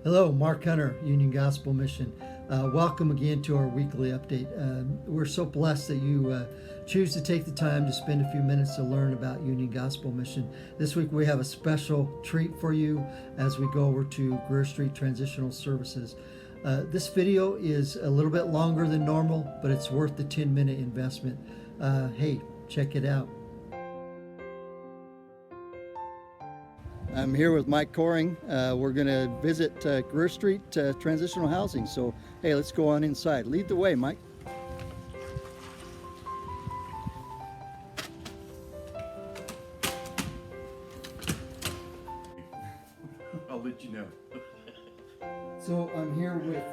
Hello, Mark Hunter, Union Gospel Mission. Welcome again to our weekly update. We're so blessed that you choose to take the time to spend a few minutes to learn about Union Gospel Mission. This week we have a special treat for you as we go over to Grear Street Transitional Services. This video is a little bit longer than normal, but it's worth the 10-minute investment. Hey, check it out. I'm here with Mike Coring. We're going to visit Grear Street Transitional Housing. So, hey, let's go on inside. Lead the way, Mike. I'll let you know. So I'm here with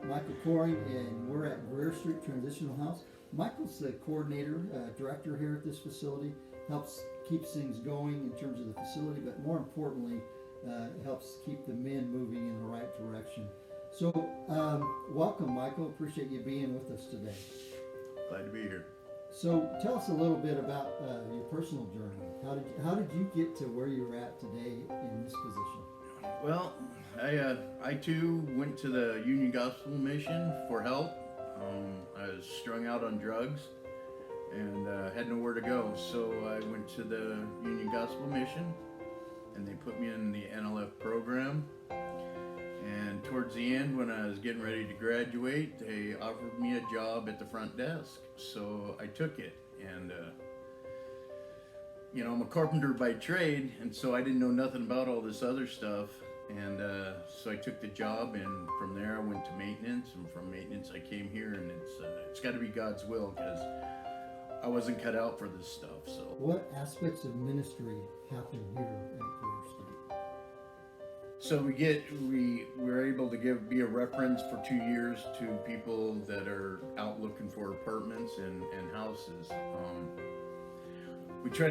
Michael Coring, and we're at Grear Street Transitional House. Michael's the coordinator, director here at this facility, keeps things going in terms of the facility, but more importantly, helps keep the men moving in the right direction. So welcome, Michael. Appreciate you being with us today. Glad to be here. So tell us a little bit about your personal journey. How did you get to where you're at today in this position? Well, I too went to the Union Gospel Mission for help. I was strung out on drugs and had nowhere to go, so I went to the Union Gospel Mission, and they put me in the NLF program. And towards the end, when I was getting ready to graduate, they offered me a job at the front desk, so I took it. And I'm a carpenter by trade, and so I didn't know nothing about all this other stuff. And so I took the job, and from there I went to maintenance, and from maintenance I came here, and it's got to be God's will, because I wasn't cut out for this stuff. So what aspects of ministry happen here at Grear Street? So we're able to be a reference for 2 years to people that are out looking for apartments and houses. I try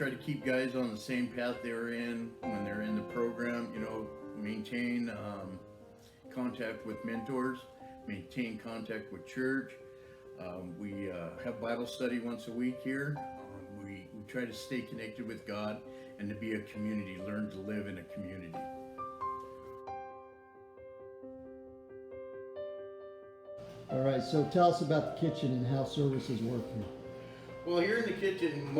to keep guys on the same path they were in when they're in the program. Maintain contact with mentors, maintain contact with church. We have Bible study once a week here. We try to stay connected with God and to be a community, learn to live in a community. All right, so tell us about the kitchen and how services work here. Well, here in the kitchen,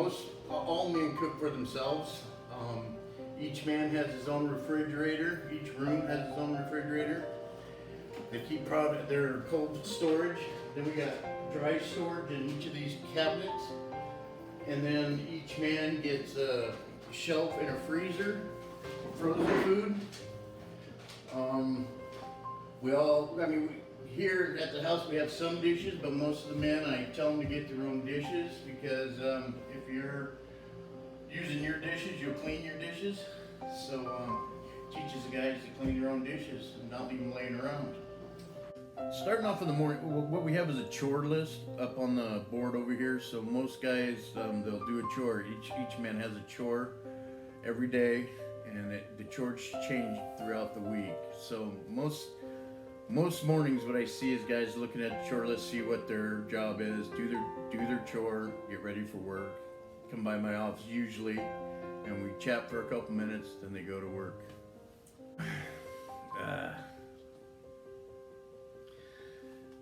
all men cook for themselves. Each man has his own refrigerator. Each room has its own refrigerator. They keep their cold storage. Then we got dry storage in each of these cabinets. And then each man gets a shelf and a freezer for frozen food. Here at the house we have some dishes, but most of the men, I tell them to get their own dishes, because if you're using your dishes, you'll clean your dishes. So teaches the guys to clean their own dishes and not leave them laying around. Starting off in the morning, what we have is a chore list up on the board over here. So most guys, they'll do a chore. Each man has a chore every day, and the chores change throughout the week. So most mornings, what I see is guys looking at the chore list, see what their job is, do their chore, get ready for work, come by my office usually, and we chat for a couple minutes, then they go to work.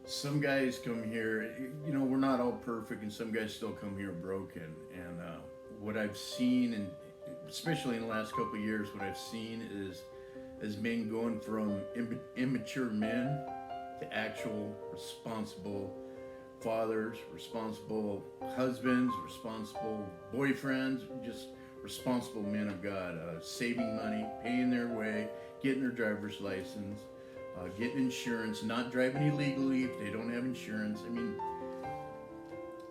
Some guys come here, we're not all perfect, and some guys still come here broken. And what I've seen, and especially in the last couple of years, what I've seen is men going from immature men to actual responsible fathers, responsible husbands, responsible boyfriends, just responsible men of God, saving money, paying their way, getting their driver's license, getting insurance, not driving illegally if they don't have insurance.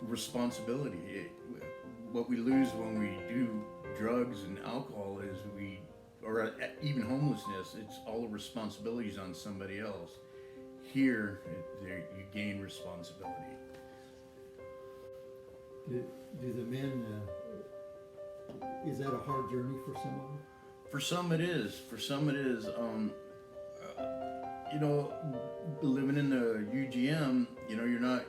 Responsibility. What we lose when we do drugs and alcohol is or even homelessness, it's all the responsibilities on somebody else. Here, you gain responsibility. Do the men, is that a hard journey for some of them? For some it is. Living in the UGM, you're not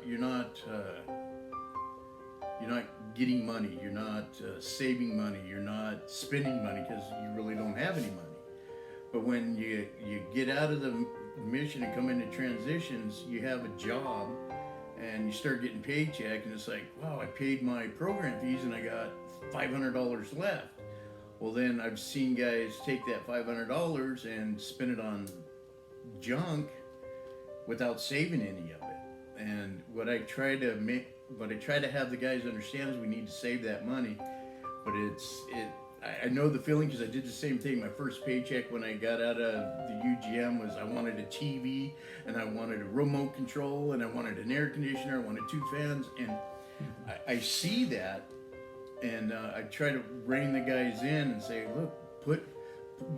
getting money, you're not saving money, you're not spending money, because you really don't have any money. But when you get out of the mission and come into transitions, you have a job and you start getting paycheck, and it's like, wow, I paid my program fees and I got $500 left. Well, then I've seen guys take that $500 and spend it on junk without saving any of it. And what I try to have the guys understand is we need to save that money. But I know the feeling because I did the same thing. My first paycheck when I got out of the UGM was I wanted a TV and I wanted a remote control and I wanted an air conditioner. I wanted 2 fans, and I see that, and I try to rein the guys in and say, look,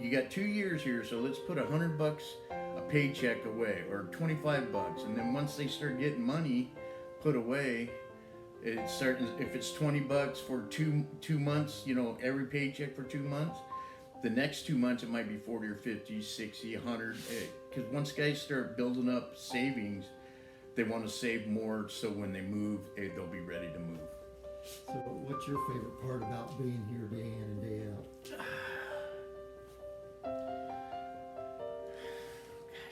you got 2 years here, so let's put $100 a paycheck away, or $25, and then once they start getting money put away, it's certain. If it's $20 for two months, every paycheck for 2 months, the next 2 months it might be 40 or 50, 60, 100. Because once guys start building up savings, they want to save more, so when they move, they'll be ready to move. So what's your favorite part about being here day in and day out?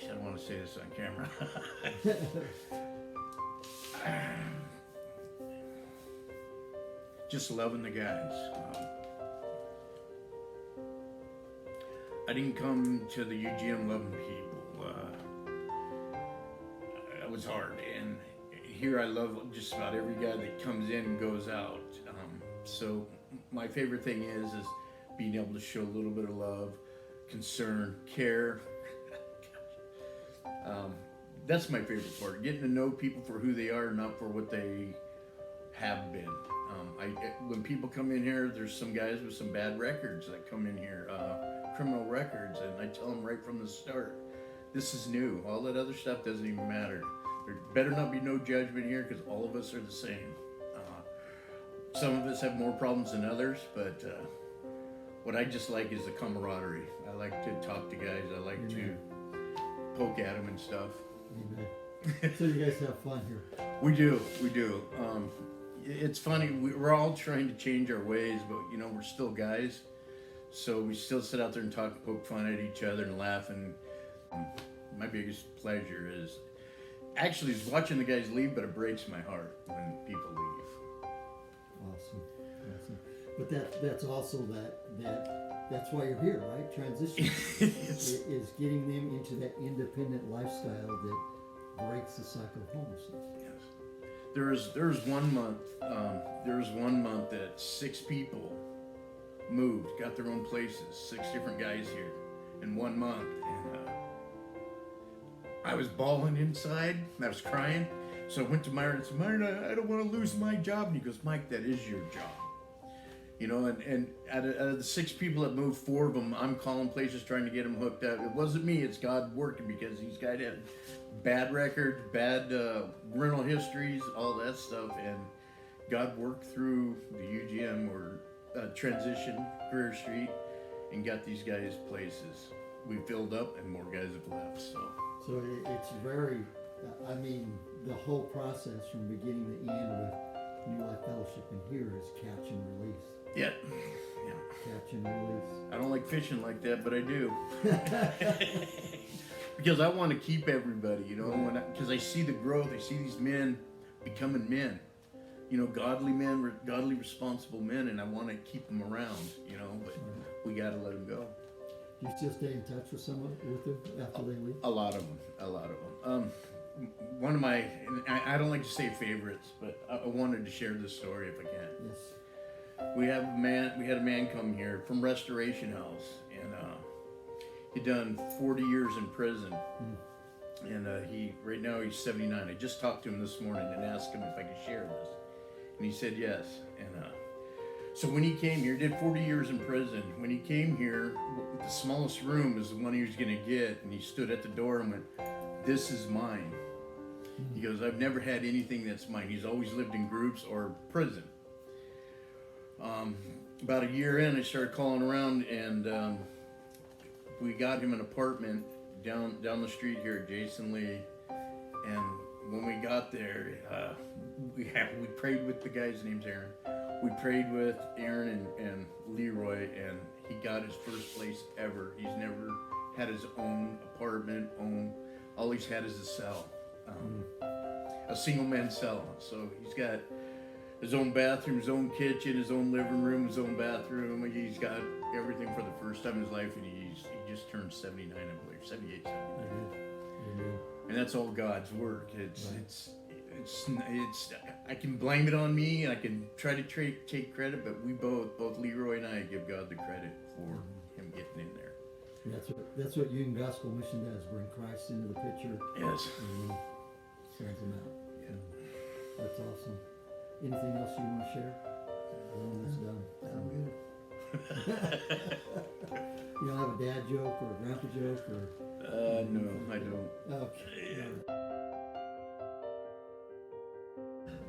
Gosh, I don't want to say this on camera. Just loving the guys. I didn't come to the UGM loving people. It was hard, and here I love just about every guy that comes in and goes out. So my favorite thing is being able to show a little bit of love, concern, care. That's my favorite part, getting to know people for who they are, not for what they have been. When people come in here, there's some guys with some bad records that come in here, criminal records, and I tell them right from the start, this is new. All that other stuff doesn't even matter. There better not be no judgment here, because all of us are the same. Some of us have more problems than others, but what I just like is the camaraderie. I like to talk to guys. I like to poke at them and stuff. Amen. So you guys have fun here? We do. It's funny, we're all trying to change our ways, but we're still guys, so we still sit out there and talk, poke fun at each other and laugh. And my biggest pleasure is watching the guys leave, but it breaks my heart when people leave. Awesome. But that's also that's why you're here, right? Transition is getting them into that independent lifestyle that breaks the cycle of homelessness. There's 1 month. There's 1 month that 6 people moved, got their own places. 6 different guys here in 1 month, and I was bawling inside. I was crying. So I went to Myron and said, "Myron, I don't want to lose my job." And he goes, "Mike, that is your job." And out of the 6 people that moved, 4 of them, I'm calling places trying to get them hooked up. It wasn't me, it's God working, because these guys had bad records, bad rental histories, all that stuff, and God worked through the UGM or transition, Grear Street, and got these guys places. We filled up and more guys have left, So it's very, the whole process from beginning to end with New Life Fellowship in here is catch and release. Yeah. Catch and release. I don't like fishing like that, but I do. Because I want to keep everybody, because I see the growth. I see these men becoming men, godly men, godly, responsible men, and I want to keep them around, but we got to let them go. Do you still stay in touch with them after they leave? A lot of them. One of my, and I don't like to say favorites, but I wanted to share this story if I can. Yes. We had a man come here from Restoration House, and he'd done 40 years in prison, and right now he's 79. I just talked to him this morning and asked him if I could share this, and he said yes. And so when he came here, did 40 years in prison. When he came here, the smallest room is the one he was going to get, and he stood at the door and went, "This is mine." He goes, "I've never had anything that's mine." He's always lived in groups or prison. About a year in, I started calling around, and we got him an apartment down the street here at Jason Lee. And when we got there, we prayed with the guy's name's Aaron. We prayed with Aaron and Leroy, and he got his first place ever. He's never had his own apartment, all he's had is a cell, a single man cell. So he's got his own bathroom, his own kitchen, his own living room, his own bathroom. He's got everything for the first time in his life, and he just turned 79, I believe, 78, 79. And that's all God's work. It's I can blame it on me, and I can try to take credit, but we both Leroy and I give God the credit for him getting in there. And that's what Union Gospel Mission does, bring Christ into the picture. Yes. And sends him out. Yeah. That's awesome. Anything else you want to share? We're almost done. I'm good. You don't have a dad joke or a grandpa joke or? No, I don't. Okay.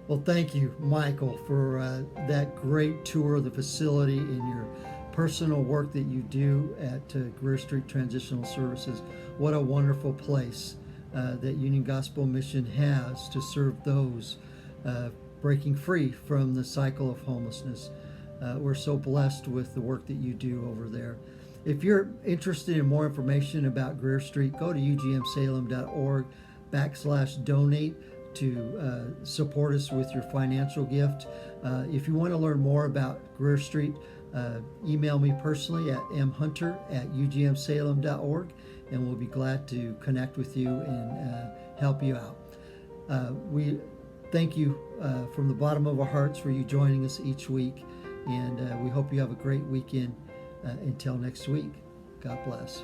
Well, thank you, Michael, for that great tour of the facility and your personal work that you do at Grear Street Transitional Services. What a wonderful place that Union Gospel Mission has to serve those breaking free from the cycle of homelessness. We're so blessed with the work that you do over there. If you're interested in more information about Grear Street, go to ugmsalem.org/donate to support us with your financial gift. If you want to learn more about Grear Street, email me personally at mhunter@ugmsalem.org, and we'll be glad to connect with you and help you out. We thank you from the bottom of our hearts for you joining us each week, and we hope you have a great weekend. Until next week, God bless.